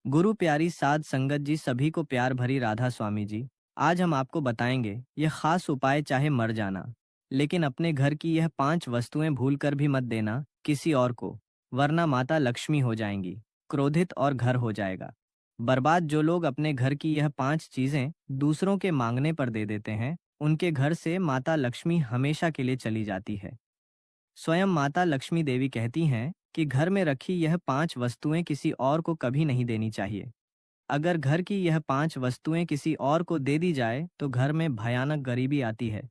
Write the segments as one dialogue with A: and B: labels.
A: गुरु प्यारी साध संगत जी, सभी को प्यार भरी राधा स्वामी जी। आज हम आपको बताएंगे यह खास उपाय, चाहे मर जाना लेकिन अपने घर की यह 5 वस्तुएं भूल कर भी मत देना किसी और को, वरना माता लक्ष्मी हो जाएंगी क्रोधित और घर हो जाएगा बर्बाद। जो लोग अपने घर की यह 5 चीजें दूसरों के मांगने पर दे देते हैं, उनके घर से माता लक्ष्मी हमेशा के लिए चली जाती है। स्वयं माता लक्ष्मी देवी कहती हैं कि घर में रखी यह 5 वस्तुएं किसी और को कभी नहीं देनी चाहिए। अगर घर की यह 5 वस्तुएं किसी और को दे दी जाए तो घर में भयानक गरीबी आती है,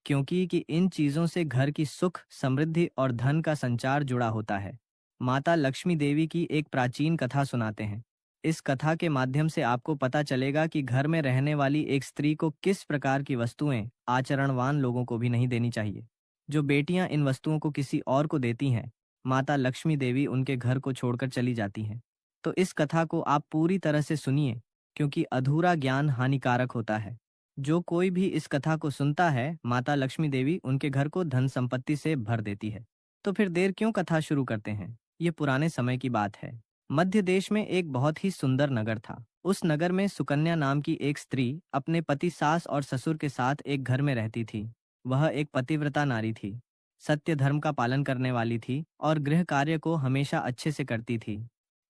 A: क्योंकि कि इन चीजों से घर की सुख, समृद्धि और धन का संचार जुड़ा होता है। माता लक्ष्मी देवी की एक प्राचीन कथा सुनाते हैं। इस कथा के माध्यम से आपको पता चलेगा कि घर में रहने वाली एक स्त्री को किस प्रकार की वस्तुएं आचरणवान लोगों को भी नहीं देनी चाहिए। जो बेटियां इन वस्तुओं को किसी और को देती हैं, माता लक्ष्मी देवी उनके घर को छोड़कर चली जाती हैं। तो इस कथा को आप पूरी तरह से सुनिए, क्योंकि अधूरा ज्ञान हानिकारक होता है। जो कोई भी इस कथा को सुनता है, माता लक्ष्मी देवी उनके घर को धन संपत्ति से भर देती है। तो फिर देर क्यों, कथा शुरू करते हैं। ये पुराने समय की बात है। मध्य देश में एक बहुत ही सुंदर नगर था। उस नगर में सुकन्या नाम की एक स्त्री अपने पति, सास और ससुर के साथ एक घर में रहती थी। वह एक पतिव्रता नारी थी, सत्य धर्म का पालन करने वाली थी और गृह कार्य को हमेशा अच्छे से करती थी।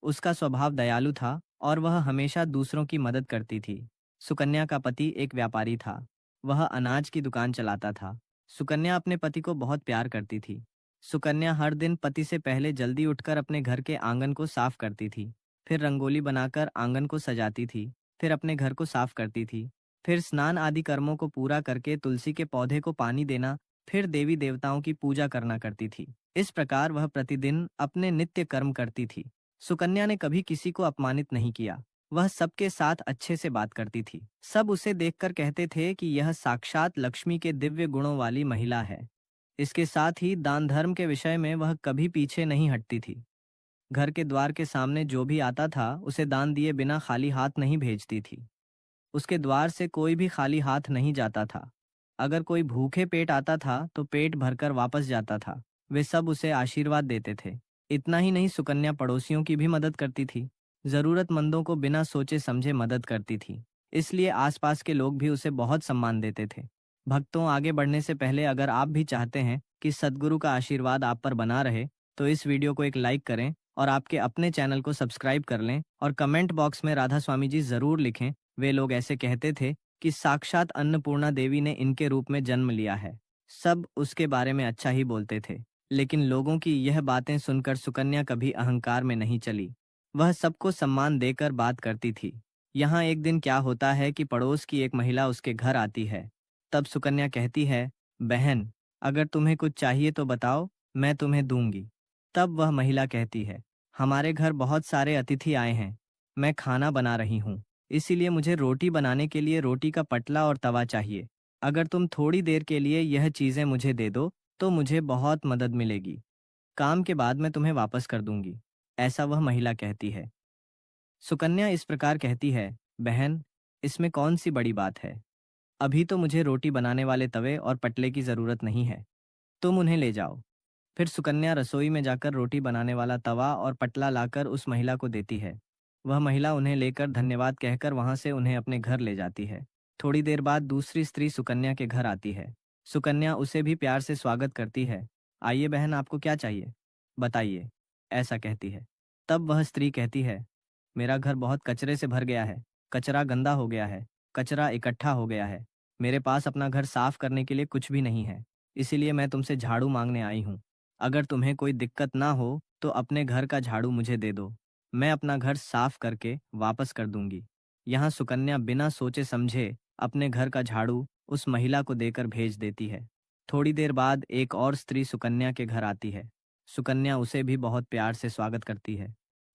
A: उसका स्वभाव दयालु था और वह हमेशा दूसरों की मदद करती थी। सुकन्या का पति एक व्यापारी था। वह अनाज की दुकान चलाता था। सुकन्या अपने पति को बहुत प्यार करती थी। सुकन्या हर दिन पति से पहले जल्दी उठकर अपने घर के आंगन को साफ करती थी। फिर रंगोली बनाकर आंगन को सजाती थी। फिर अपने घर को साफ करती थी। फिर स्नान आदि कर्मों को पूरा करके तुलसी के पौधे को पानी देना, फिर देवी देवताओं की पूजा करना करती थी। इस प्रकार वह प्रतिदिन अपने नित्य कर्म करती थी। सुकन्या ने कभी किसी को अपमानित नहीं किया। वह सबके साथ अच्छे से बात करती थी। सब उसे देखकर कहते थे कि यह साक्षात लक्ष्मी के दिव्य गुणों वाली महिला है। इसके साथ ही दान धर्म के विषय में वह कभी पीछे नहीं हटती थी। घर के द्वार के सामने जो भी आता था, उसे दान दिए बिना खाली हाथ नहीं भेजती थी। उसके द्वार से कोई भी खाली हाथ नहीं जाता था। अगर कोई भूखे पेट आता था तो पेट भरकर वापस जाता था। वे सब उसे आशीर्वाद देते थे। इतना ही नहीं, सुकन्या पड़ोसियों की भी मदद करती थी। जरूरतमंदों को बिना सोचे समझे मदद करती थी। इसलिए आसपास के लोग भी उसे बहुत सम्मान देते थे। भक्तों, आगे बढ़ने से पहले अगर आप भी चाहते हैं कि सद्गुरु का आशीर्वाद आप पर बना रहे, तो इस वीडियो को एक लाइक करें और आपके अपने चैनल को सब्सक्राइब कर लें और कमेंट बॉक्स में राधा स्वामी जी जरूर लिखें। वे लोग ऐसे कहते थे कि साक्षात अन्नपूर्णा देवी ने इनके रूप में जन्म लिया है। सब उसके बारे में अच्छा ही बोलते थे। लेकिन लोगों की यह बातें सुनकर सुकन्या कभी अहंकार में नहीं चली। वह सबको सम्मान देकर बात करती थी। यहाँ एक दिन क्या होता है कि पड़ोस की एक महिला उसके घर आती है। तब सुकन्या कहती है, बहन, अगर तुम्हें कुछ चाहिए तो बताओ, मैं तुम्हें दूंगी। तब वह महिला कहती है, हमारे घर बहुत सारे अतिथि आए हैं। मैं खाना बना रही हूँ, इसीलिए मुझे रोटी बनाने के लिए रोटी का पटला और तवा चाहिए। अगर तुम थोड़ी देर के लिए यह चीज़ें मुझे दे दो तो मुझे बहुत मदद मिलेगी। काम के बाद मैं तुम्हें वापस कर दूंगी। ऐसा वह महिला कहती है। सुकन्या इस प्रकार कहती है, बहन, इसमें कौन सी बड़ी बात है। अभी तो मुझे रोटी बनाने वाले तवे और पटले की ज़रूरत नहीं है। तुम उन्हें ले जाओ। फिर सुकन्या रसोई में जाकर रोटी बनाने वाला तवा और पटला लाकर उस महिला को देती है। वह महिला उन्हें लेकर धन्यवाद कहकर वहां से उन्हें अपने घर ले जाती है। थोड़ी देर बाद दूसरी स्त्री सुकन्या के घर आती है। सुकन्या उसे भी प्यार से स्वागत करती है। आइए बहन, आपको क्या चाहिए, बताइए, ऐसा कहती है। तब वह स्त्री कहती है, मेरा घर बहुत कचरे से भर गया है। कचरा गंदा हो गया है। कचरा इकट्ठा हो गया है। मेरे पास अपना घर साफ करने के लिए कुछ भी नहीं है। इसीलिए मैं तुमसे झाड़ू मांगने आई हूँ। अगर तुम्हें कोई दिक्कत ना हो तो अपने घर का झाड़ू मुझे दे दो। मैं अपना घर साफ करके वापस कर दूंगी। यहाँ सुकन्या बिना सोचे समझे अपने घर का झाड़ू उस महिला को देकर भेज देती है। थोड़ी देर बाद एक और स्त्री सुकन्या के घर आती है। सुकन्या उसे भी बहुत प्यार से स्वागत करती है।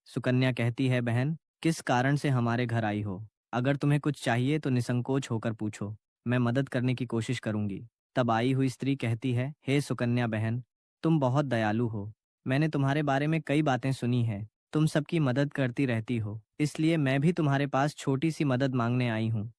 A: सुकन्या कहती है, बहन, किस कारण से हमारे घर आई हो। अगर तुम्हें कुछ चाहिए तो निसंकोच होकर पूछो, मैं मदद करने की कोशिश करूंगी। तब आई हुई स्त्री कहती है, हे सुकन्या बहन, तुम बहुत दयालु हो। मैंने तुम्हारे बारे में कई बातें सुनी हैं। तुम सबकी मदद करती रहती हो, इसलिए मैं भी तुम्हारे पास छोटी सी मदद मांगने आई हूँ।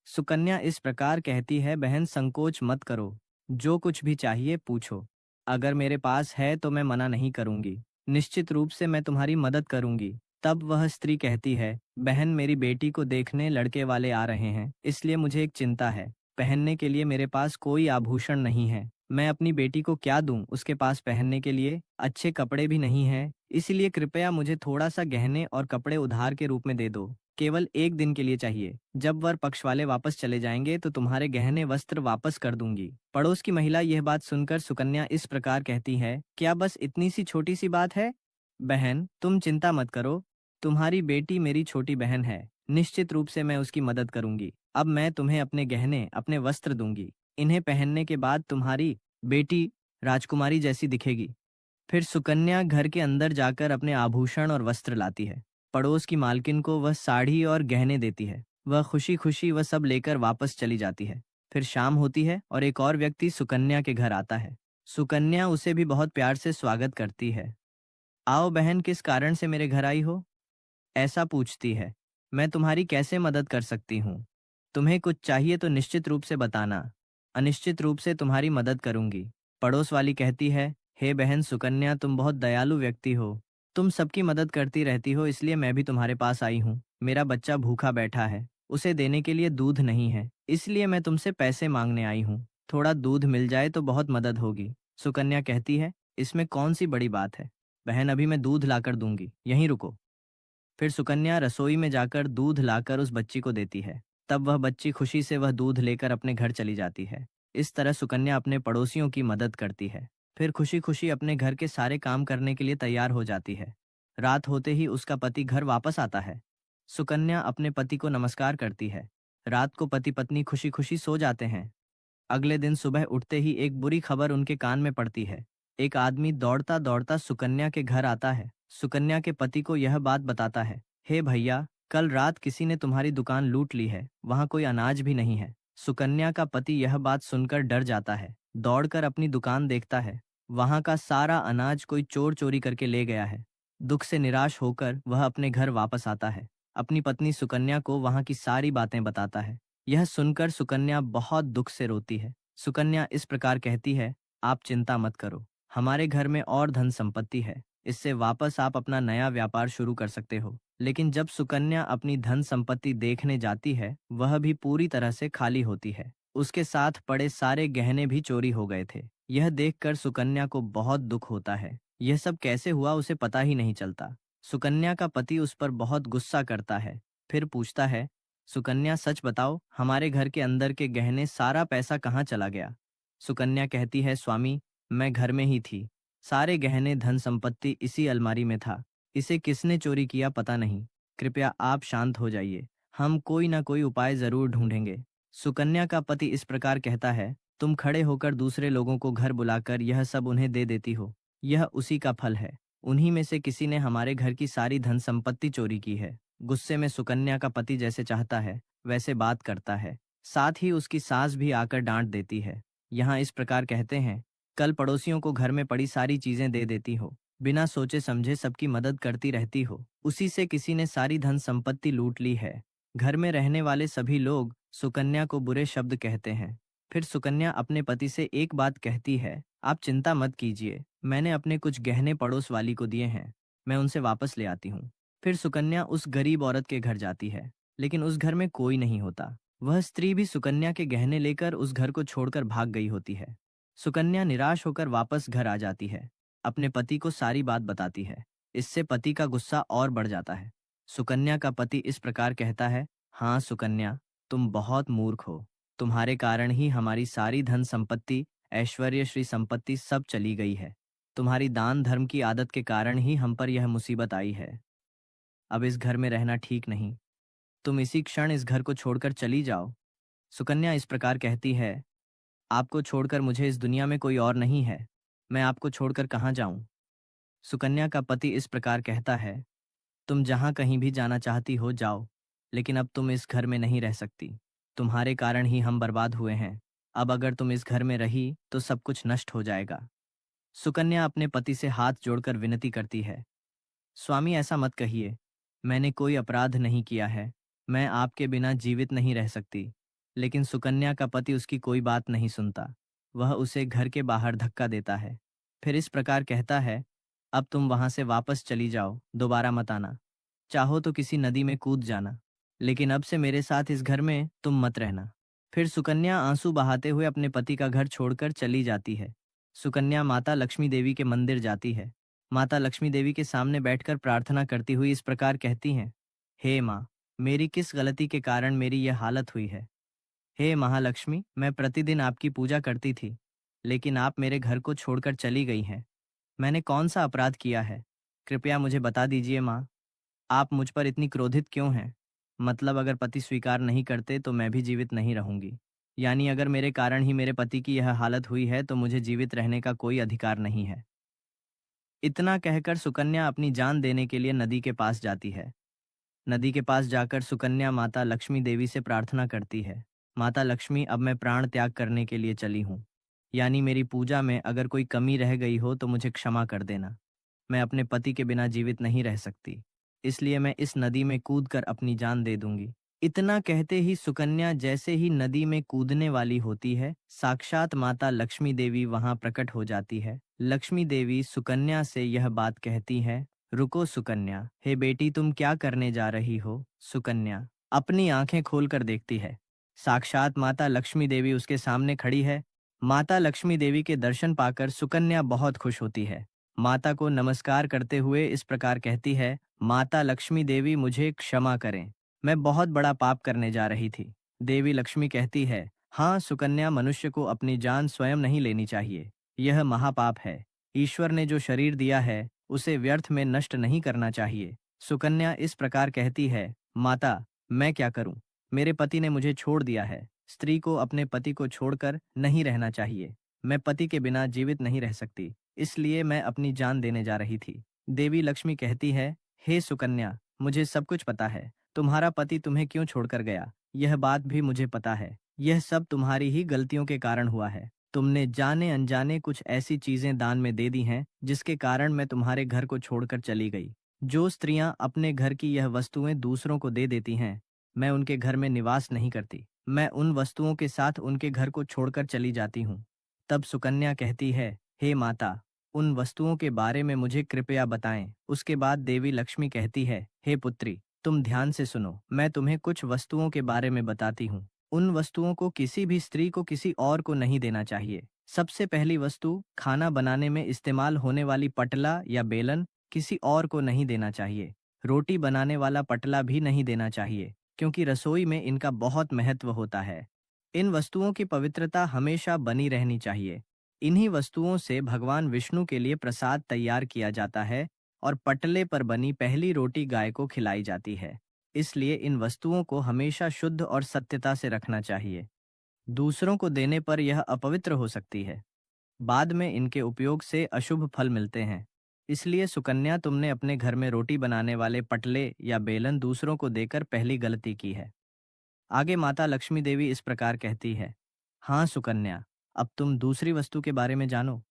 A: सुकन्या इस प्रकार कहती है, बहन, संकोच मत करो। जो कुछ भी चाहिए पूछो। अगर मेरे पास है तो मैं मना नहीं करूंगी। निश्चित रूप से मैं तुम्हारी मदद करूंगी। तब वह स्त्री कहती है, बहन मेरी बेटी को देखने लड़के वाले आ रहे हैं, इसलिए मुझे एक चिंता है। पहनने के लिए मेरे पास कोई आभूषण नहीं है। मैं अपनी बेटी को क्या दूं? उसके पास पहनने के लिए अच्छे कपड़े भी नहीं हैं। इसलिए कृपया मुझे थोड़ा सा गहने और कपड़े उधार के रूप में दे दो। केवल एक दिन के लिए चाहिए। जब वर पक्ष वाले वापस चले जाएंगे तो तुम्हारे गहने वस्त्र वापस कर दूंगी। पड़ोस की महिला यह बात सुनकर सुकन्या इस प्रकार कहती है, क्या बस इतनी सी छोटी सी बात है? बहन तुम चिंता मत करो, तुम्हारी बेटी मेरी छोटी बहन है, निश्चित रूप से मैं उसकी मदद करूंगी। अब मैं तुम्हें अपने गहने, अपने वस्त्र दूंगी। इन्हें पहनने के बाद तुम्हारी बेटी राजकुमारी जैसी दिखेगी। फिर सुकन्या घर के अंदर जाकर अपने आभूषण और वस्त्र लाती है। पड़ोस की मालकिन को वह साड़ी और गहने देती है। वह खुशी खुशी वह सब लेकर वापस चली जाती है। फिर शाम होती है और एक और व्यक्ति सुकन्या के घर आता है। सुकन्या उसे भी बहुत प्यार से स्वागत करती है। आओ बहन, किस कारण से मेरे घर आई हो? ऐसा पूछती है। मैं तुम्हारी कैसे मदद कर सकती हूँ? तुम्हें कुछ चाहिए तो निश्चित रूप से बताना, अनिश्चित रूप से तुम्हारी मदद करूंगी। पड़ोस वाली कहती है, हे बहन सुकन्या, तुम बहुत दयालु व्यक्ति हो। तुम सबकी मदद करती रहती हो, इसलिए मैं भी तुम्हारे पास आई हूँ। मेरा बच्चा भूखा बैठा है, उसे देने के लिए दूध नहीं है, इसलिए मैं तुमसे पैसे मांगने आई हूँ। थोड़ा दूध मिल जाए तो बहुत मदद होगी। सुकन्या कहती है, इसमें कौन सी बड़ी बात है? बहन अभी मैं दूध लाकर दूंगी, यहीं रुको। फिर सुकन्या रसोई में जाकर दूध लाकर उस बच्ची को देती है। तब वह बच्ची खुशी से वह दूध लेकर अपने घर चली जाती है। इस तरह सुकन्या अपने पड़ोसियों की मदद करती है। फिर खुशी खुशी अपने घर के सारे काम करने के लिए तैयार हो जाती है। रात होते ही उसका पति घर वापस आता है। सुकन्या अपने पति को नमस्कार करती है। रात को पति पत्नी खुशी खुशी सो जाते हैं। अगले दिन सुबह उठते ही एक बुरी खबर उनके कान में पड़ती है। एक आदमी दौड़ता दौड़ता सुकन्या के घर आता है। सुकन्या के पति को यह बात बताता है, हे भैया, कल रात किसी ने तुम्हारी दुकान लूट ली है, वहां कोई अनाज भी नहीं है। सुकन्या का पति यह बात सुनकर डर जाता है। दौड़कर अपनी दुकान देखता है, वहां का सारा अनाज कोई चोर चोरी करके ले गया है। दुख से निराश होकर वह अपने घर वापस आता है। अपनी पत्नी सुकन्या को वहां की सारी बातें बताता है। यह सुनकर सुकन्या बहुत दुख से रोती है। सुकन्या इस प्रकार कहती है, आप चिंता मत करो, हमारे घर में और धन संपत्ति है, इससे वापस आप अपना नया व्यापार शुरू कर सकते हो। लेकिन जब सुकन्या अपनी धन संपत्ति देखने जाती है, वह भी पूरी तरह से खाली होती है। उसके साथ पड़े सारे गहने भी चोरी हो गए थे। यह देखकर सुकन्या को बहुत दुख होता है। यह सब कैसे हुआ उसे पता ही नहीं चलता। सुकन्या का पति उस पर बहुत गुस्सा करता है। फिर पूछता है, सुकन्या सच बताओ, हमारे घर के अंदर के गहने, सारा पैसा कहाँ चला गया? सुकन्या कहती है, स्वामी, मैं घर में ही थी। सारे गहने धन संपत्ति इसी अलमारी में था। इसे किसने चोरी किया पता नहीं। कृपया आप शांत हो जाइए, हम कोई ना कोई उपाय जरूर ढूंढेंगे। सुकन्या का पति इस प्रकार कहता है, तुम खड़े होकर दूसरे लोगों को घर बुलाकर यह सब उन्हें दे देती हो। यह उसी का फल है। उन्हीं में से किसी ने हमारे घर की सारी धन संपत्ति चोरी की है। गुस्से में सुकन्या का पति जैसे चाहता है वैसे बात करता है। साथ ही उसकी सास भी आकर डांट देती है। यहाँ इस प्रकार कहते हैं, कल पड़ोसियों को घर में पड़ी सारी चीजें दे देती हो, बिना सोचे समझे सबकी मदद करती रहती हो, उसी से किसी ने सारी धन संपत्ति लूट ली है। घर में रहने वाले सभी लोग सुकन्या को बुरे शब्द कहते हैं। फिर सुकन्या अपने पति से एक बात कहती है, आप चिंता मत कीजिए, मैंने अपने कुछ गहने पड़ोस वाली को दिए हैं, मैं उनसे वापस ले आती हूँ। फिर सुकन्या उस गरीब औरत के घर जाती है, लेकिन उस घर में कोई नहीं होता। वह स्त्री भी सुकन्या के गहने लेकर उस घर को छोड़कर भाग गई होती है। सुकन्या निराश होकर वापस घर आ जाती है। अपने पति को सारी बात बताती है। इससे पति का गुस्सा और बढ़ जाता है। सुकन्या का पति इस प्रकार कहता है, हाँ सुकन्या, तुम बहुत मूर्ख हो। तुम्हारे कारण ही हमारी सारी धन संपत्ति, ऐश्वर्य, श्री संपत्ति सब चली गई है। तुम्हारी दान धर्म की आदत के कारण ही हम पर यह मुसीबत आई है। अब इस घर में रहना ठीक नहीं। तुम इसी क्षण इस घर को छोड़कर चली जाओ। सुकन्या इस प्रकार कहती है, आपको छोड़कर मुझे इस दुनिया में कोई और नहीं है। मैं आपको छोड़कर कहाँ जाऊं? सुकन्या का पति इस प्रकार कहता है, तुम जहाँ कहीं भी जाना चाहती हो जाओ, लेकिन अब तुम इस घर में नहीं रह सकती। तुम्हारे कारण ही हम बर्बाद हुए हैं। अब अगर तुम इस घर में रही तो सब कुछ नष्ट हो जाएगा। सुकन्या अपने पति से हाथ जोड़कर विनती करती है, स्वामी ऐसा मत कहिए, मैंने कोई अपराध नहीं किया है, मैं आपके बिना जीवित नहीं रह सकती। लेकिन सुकन्या का पति उसकी कोई बात नहीं सुनता। वह उसे घर के बाहर धक्का देता है। फिर इस प्रकार कहता है, अब तुम वहां से वापस चली जाओ, दोबारा मत आना। चाहो तो किसी नदी में कूद जाना, लेकिन अब से मेरे साथ इस घर में तुम मत रहना। फिर सुकन्या आंसू बहाते हुए अपने पति का घर छोड़कर चली जाती है। सुकन्या माता लक्ष्मी देवी के मंदिर जाती है। माता लक्ष्मी देवी के सामने बैठकर प्रार्थना करती हुई इस प्रकार कहती हैं, हे माँ, मेरी किस गलती के कारण मेरी यह हालत हुई है। हे महालक्ष्मी, मैं प्रतिदिन आपकी पूजा करती थी, लेकिन आप मेरे घर को छोड़कर चली गई हैं। मैंने कौन सा अपराध किया है? कृपया मुझे बता दीजिए माँ। आप मुझ पर इतनी क्रोधित क्यों हैं? मतलब अगर पति स्वीकार नहीं करते तो मैं भी जीवित नहीं रहूंगी। यानी अगर मेरे कारण ही मेरे पति की यह हालत हुई है तो मुझे जीवित रहने का कोई अधिकार नहीं है। इतना कहकर सुकन्या अपनी जान देने के लिए नदी के पास जाती है। नदी के पास जाकर सुकन्या माता लक्ष्मी देवी से प्रार्थना करती है, माता लक्ष्मी, अब मैं प्राण त्याग करने के लिए चली हूँ। यानी मेरी पूजा में अगर कोई कमी रह गई हो तो मुझे क्षमा कर देना। मैं अपने पति के बिना जीवित नहीं रह सकती, इसलिए मैं इस नदी में कूदकर अपनी जान दे दूंगी। इतना कहते ही सुकन्या जैसे ही नदी में कूदने वाली होती है, साक्षात माता लक्ष्मी देवी वहां प्रकट हो जाती है। लक्ष्मी देवी सुकन्या से यह बात कहती है, रुको सुकन्या, हे बेटी, तुम क्या करने जा रही हो? सुकन्या अपनी आंखें खोलकर देखती है। साक्षात माता लक्ष्मी देवी उसके सामने खड़ी है। माता लक्ष्मी देवी के दर्शन पाकर सुकन्या बहुत खुश होती है। माता को नमस्कार करते हुए इस प्रकार कहती है, माता लक्ष्मी देवी, मुझे क्षमा करें, मैं बहुत बड़ा पाप करने जा रही थी। देवी लक्ष्मी कहती है, हाँ सुकन्या, मनुष्य को अपनी जान स्वयं नहीं लेनी चाहिए, यह महापाप है। ईश्वर ने जो शरीर दिया है उसे व्यर्थ में नष्ट नहीं करना चाहिए। सुकन्या इस प्रकार कहती है, माता, मैं क्या करूं? मेरे पति ने मुझे छोड़ दिया है। स्त्री को अपने पति को छोड़कर नहीं रहना चाहिए। मैं पति के बिना जीवित नहीं रह सकती, इसलिए मैं अपनी जान देने जा रही थी। देवी लक्ष्मी कहती है, हे सुकन्या, मुझे सब कुछ पता है। तुम्हारा पति तुम्हें क्यों छोड़कर गया, यह बात भी मुझे पता है। यह सब तुम्हारी ही गलतियों के कारण हुआ है। तुमने जाने अनजाने कुछ ऐसी चीजें दान में दे दी हैं जिसके कारण मैं तुम्हारे घर को छोड़कर चली गई। जो स्त्रियां अपने घर की यह वस्तुएं दूसरों को दे देती हैं, मैं उनके घर में निवास नहीं करती। मैं उन वस्तुओं के साथ उनके घर को छोड़कर चली जाती हूँ। तब सुकन्या कहती है, हे माता, उन वस्तुओं के बारे में मुझे कृपया बताएं। उसके बाद देवी लक्ष्मी कहती है, हे पुत्री, तुम ध्यान से सुनो, मैं तुम्हें कुछ वस्तुओं के बारे में बताती हूँ। उन वस्तुओं को किसी भी स्त्री को किसी और को नहीं देना चाहिए। सबसे पहली वस्तु, खाना बनाने में इस्तेमाल होने वाली पटला या बेलन किसी और को नहीं देना चाहिए। रोटी बनाने वाला पटला भी नहीं देना चाहिए, क्योंकि रसोई में इनका बहुत महत्व होता है। इन वस्तुओं की पवित्रता हमेशा बनी रहनी चाहिए। इन्हीं वस्तुओं से भगवान विष्णु के लिए प्रसाद तैयार किया जाता है और पटले पर बनी पहली रोटी गाय को खिलाई जाती है। इसलिए इन वस्तुओं को हमेशा शुद्ध और सत्यता से रखना चाहिए। दूसरों को देने पर यह अपवित्र हो सकती है। बाद में इनके उपयोग से अशुभ फल मिलते हैं। इसलिए सुकन्या, तुमने अपने घर में रोटी बनाने वाले पटले या बेलन दूसरों को देकर पहली गलती की है। आगे माता लक्ष्मी देवी इस प्रकार कहती है, हाँ सुकन्या, अब तुम दूसरी वस्तु के बारे में जानो।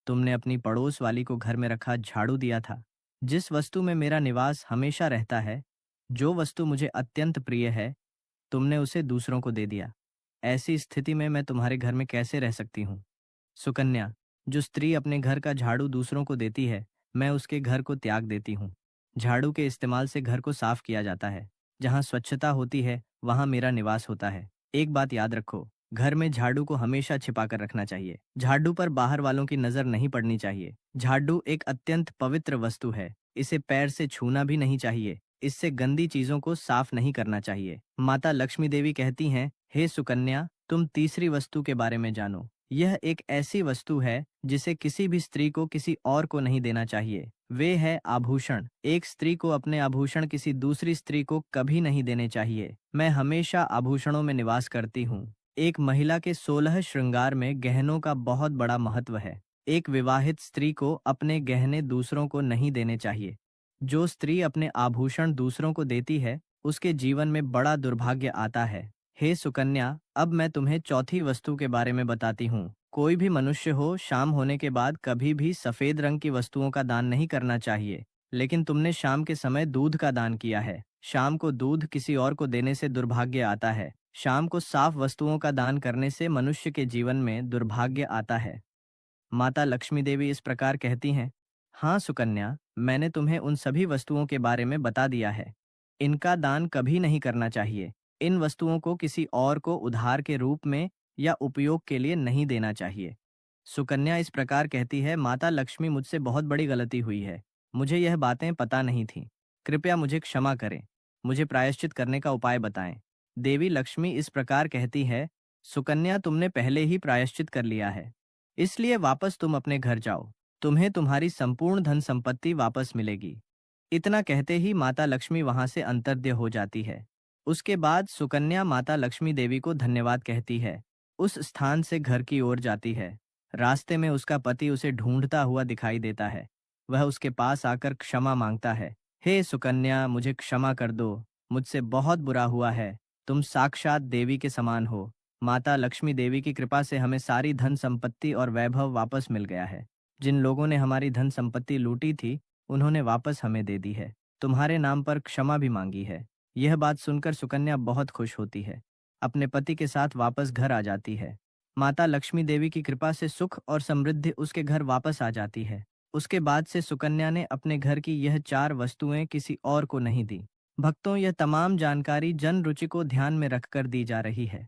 A: तुमने अपनी पड़ोस वाली को घर में रखा झाड़ू दिया था। जिस वस्तु में मेरा निवास हमेशा रहता है, जो वस्तु मुझे अत्यंत प्रिय है, तुमने उसे दूसरों को दे दिया। ऐसी स्थिति में मैं तुम्हारे घर में कैसे रह सकती हूँ? सुकन्या, जो स्त्री अपने घर का झाड़ू दूसरों को देती है, मैं उसके घर को त्याग देती हूँ। झाड़ू के इस्तेमाल से घर को साफ किया जाता है। जहाँ स्वच्छता होती है वहाँ मेरा निवास होता है। एक बात याद रखो, घर में झाड़ू को हमेशा छिपा कर रखना चाहिए। झाड़ू पर बाहर वालों की नजर नहीं पड़नी चाहिए। झाड़ू एक अत्यंत पवित्र वस्तु है, इसे पैर से छूना भी नहीं चाहिए। इससे गंदी चीजों को साफ नहीं करना चाहिए। माता लक्ष्मी देवी कहती हैं, हे सुकन्या, तुम तीसरी वस्तु के बारे में जानो। यह एक ऐसी वस्तु है जिसे किसी भी स्त्री को किसी और को नहीं देना चाहिए। वे है आभूषण। एक स्त्री को अपने आभूषण किसी दूसरी स्त्री को कभी नहीं देने चाहिए। मैं हमेशा आभूषणों में निवास करती हूँ। एक महिला के 16 श्रृंगार में गहनों का बहुत बड़ा महत्व है। एक विवाहित स्त्री को अपने गहने दूसरों को नहीं देने चाहिए। जो स्त्री अपने आभूषण दूसरों को देती है, उसके जीवन में बड़ा दुर्भाग्य आता है। हे सुकन्या, अब मैं तुम्हें चौथी वस्तु के बारे में बताती हूँ। कोई भी मनुष्य हो, शाम होने के बाद कभी भी सफेद रंग की वस्तुओं का दान नहीं करना चाहिए। लेकिन तुमने शाम के समय दूध का दान किया है। शाम को दूध किसी और को देने से दुर्भाग्य आता है। शाम को साफ वस्तुओं का दान करने से मनुष्य के जीवन में दुर्भाग्य आता है। माता लक्ष्मी देवी इस प्रकार कहती हैं, हाँ सुकन्या, मैंने तुम्हें उन सभी वस्तुओं के बारे में बता दिया है। इनका दान कभी नहीं करना चाहिए। इन वस्तुओं को किसी और को उधार के रूप में या उपयोग के लिए नहीं देना चाहिए। सुकन्या इस प्रकार कहती है, माता लक्ष्मी, मुझसे बहुत बड़ी गलती हुई है। मुझे यह बातें पता नहीं थीं। कृपया मुझे क्षमा करें। मुझे प्रायश्चित करने का उपाय बताएं। देवी लक्ष्मी इस प्रकार कहती है, सुकन्या, तुमने पहले ही प्रायश्चित कर लिया है, इसलिए वापस तुम अपने घर जाओ। तुम्हें तुम्हारी संपूर्ण धन संपत्ति वापस मिलेगी। इतना कहते ही माता लक्ष्मी वहां से अंतर्ध्य हो जाती है। उसके बाद सुकन्या माता लक्ष्मी देवी को धन्यवाद कहती है। उस स्थान से घर की ओर जाती है। रास्ते में उसका पति उसे ढूंढता हुआ दिखाई देता है। वह उसके पास आकर क्षमा मांगता है। हे सुकन्या, मुझे क्षमा कर दो। मुझसे बहुत बुरा हुआ है। तुम साक्षात देवी के समान हो। माता लक्ष्मी देवी की कृपा से हमें सारी धन संपत्ति और वैभव वापस मिल गया है। जिन लोगों ने हमारी धन संपत्ति लूटी थी, उन्होंने वापस हमें दे दी है। तुम्हारे नाम पर क्षमा भी मांगी है। यह बात सुनकर सुकन्या बहुत खुश होती है। अपने पति के साथ वापस घर आ जाती है। माता लक्ष्मी देवी की कृपा से सुख और समृद्धि उसके घर वापस आ जाती है। उसके बाद से सुकन्या ने अपने घर की यह 4 वस्तुएं किसी और को नहीं दी। भक्तों, यह तमाम जानकारी जन रुचि को ध्यान में रखकर दी जा रही है।